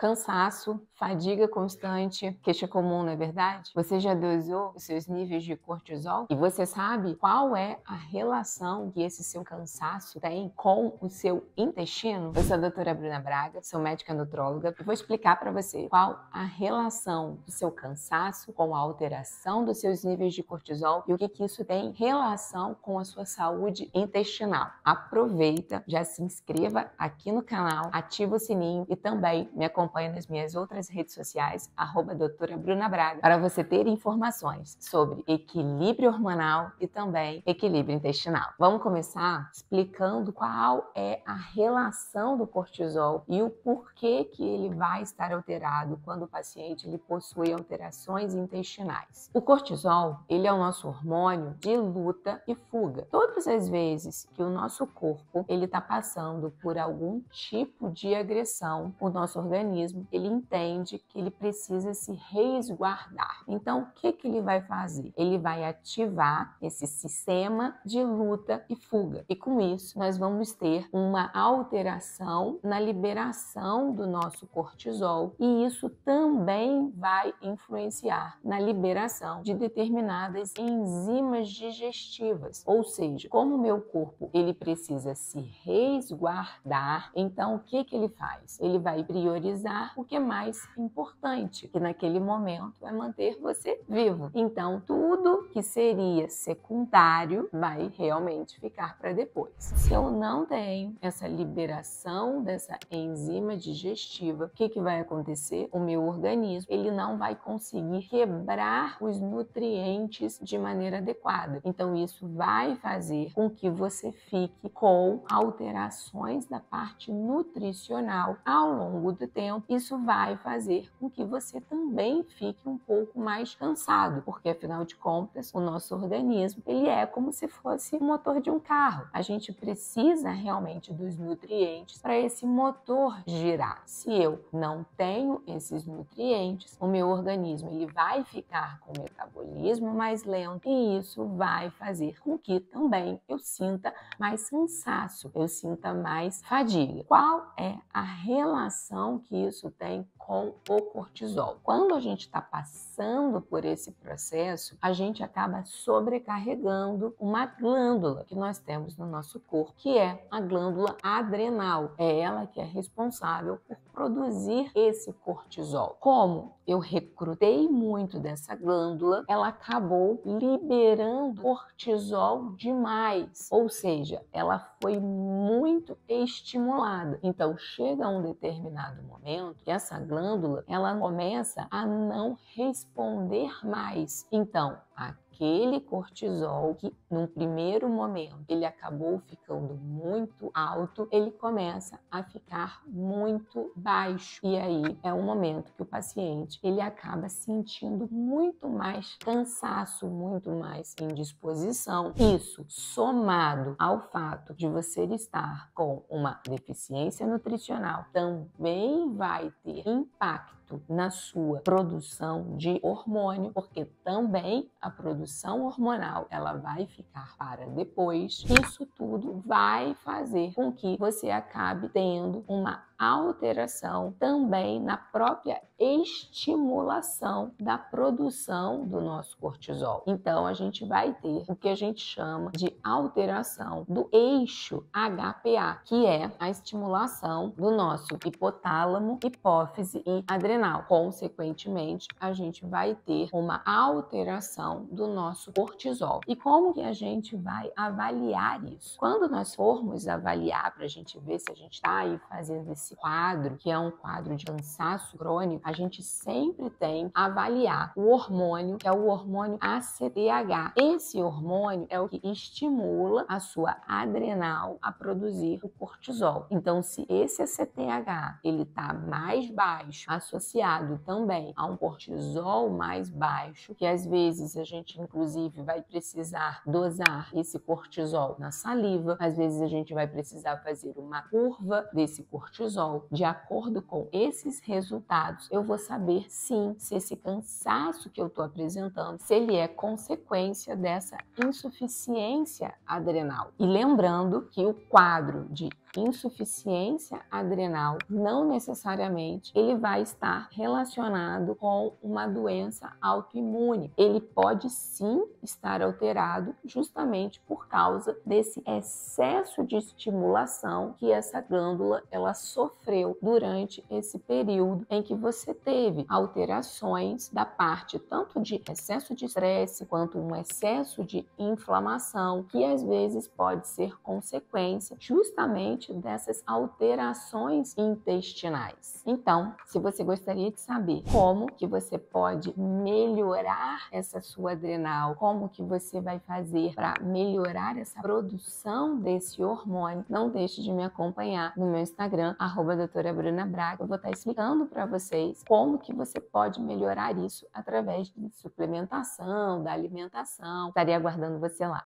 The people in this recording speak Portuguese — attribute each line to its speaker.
Speaker 1: Cansaço, fadiga constante, queixa comum, não é verdade? Você já dosou os seus níveis de cortisol? E você sabe qual é a relação que esse seu cansaço tem com o seu intestino? Eu sou a doutora Bruna Braga, sou médica nutróloga e vou explicar para você qual a relação do seu cansaço com a alteração dos seus níveis de cortisol e o que isso tem relação com a sua saúde intestinal. Aproveita, já se inscreva aqui no canal, ativa o sininho e também me acompanhe nas minhas outras redes sociais, @doutora Bruna Braga, para você ter informações sobre equilíbrio hormonal e também equilíbrio intestinal. Vamos começar explicando qual é a relação do cortisol e o porquê que ele vai estar alterado quando o paciente ele possui alterações intestinais. O cortisol, ele é o nosso hormônio de luta e fuga. Todas as vezes que o nosso corpo ele está passando por algum tipo de agressão, o nosso organismo ele entende que ele precisa se resguardar. Então, o que ele vai fazer? Ele vai ativar esse sistema de luta e fuga. E com isso, nós vamos ter uma alteração na liberação do nosso cortisol e isso também vai influenciar na liberação de determinadas enzimas digestivas. Ou seja, como o meu corpo ele precisa se resguardar, então o que ele faz? Ele vai priorizar o que é mais importante, que naquele momento é manter você vivo. Então, tudo que seria secundário vai realmente ficar para depois. Se eu não tenho essa liberação dessa enzima digestiva, o que vai acontecer? O meu organismo ele não vai conseguir quebrar os nutrientes de maneira adequada. Então, isso vai fazer com que você fique com alterações da parte nutricional ao longo do tempo. Isso vai fazer com que você também fique um pouco mais cansado, porque afinal de contas, o nosso organismo ele é como se fosse o motor de um carro. A gente precisa realmente dos nutrientes para esse motor girar. Se eu não tenho esses nutrientes, o meu organismo ele vai ficar com o metabolismo mais lento e isso vai fazer com que também eu sinta mais cansaço, eu sinta mais fadiga. Qual é a relação que isso tem com o cortisol? Quando a gente está passando por esse processo, a gente acaba sobrecarregando uma glândula que nós temos no nosso corpo, que é a glândula adrenal. É ela que é responsável por produzir esse cortisol. Como eu recrutei muito dessa glândula, ela acabou liberando cortisol demais, ou seja, ela foi muito estimulada. Então, chega a um determinado momento que essa glândula, ela começa a não responder mais. Então, aquele cortisol que num primeiro momento ele acabou ficando muito alto, ele começa a ficar muito baixo. E aí é um momento que o paciente ele acaba sentindo muito mais cansaço, muito mais indisposição. Isso somado ao fato de você estar com uma deficiência nutricional também vai ter impacto na sua produção de hormônio, porque também a produção hormonal ela vai ficar para depois. Isso tudo vai fazer com que você acabe tendo uma alteração também na própria estimulação da produção do nosso cortisol. Então, a gente vai ter o que a gente chama de alteração do eixo HPA, que é a estimulação do nosso hipotálamo, hipófise e adrenal. Consequentemente, a gente vai ter uma alteração do nosso cortisol. E como que a gente vai avaliar isso? Quando nós formos avaliar para a gente ver se a gente está aí fazendo esse quadro, que é um quadro de cansaço crônico, a gente sempre tem que avaliar o hormônio, que é o hormônio ACTH. Esse hormônio é o que estimula a sua adrenal a produzir o cortisol. Então, se esse ACTH ele está mais baixo, associado também a um cortisol mais baixo, que às vezes a gente inclusive vai precisar dosar esse cortisol na saliva, às vezes a gente vai precisar fazer uma curva desse cortisol. De acordo com esses resultados, eu vou saber sim se esse cansaço que eu estou apresentando, se ele é consequência dessa insuficiência adrenal. E lembrando que o quadro de insuficiência adrenal, não necessariamente ele vai estar relacionado com uma doença autoimune. Ele pode sim estar alterado justamente por causa desse excesso de estimulação que essa glândula ela sofreu durante esse período em que você teve alterações da parte tanto de excesso de estresse quanto um excesso de inflamação, que às vezes pode ser consequência justamente dessas alterações intestinais. Então, se você gostaria de saber como que você pode melhorar essa sua adrenal, como que você vai fazer para melhorar essa produção desse hormônio, não deixe de me acompanhar no meu Instagram, @doutora Bruna Braga. Eu vou estar explicando para vocês como que você pode melhorar isso através de suplementação, da alimentação. Estarei aguardando você lá.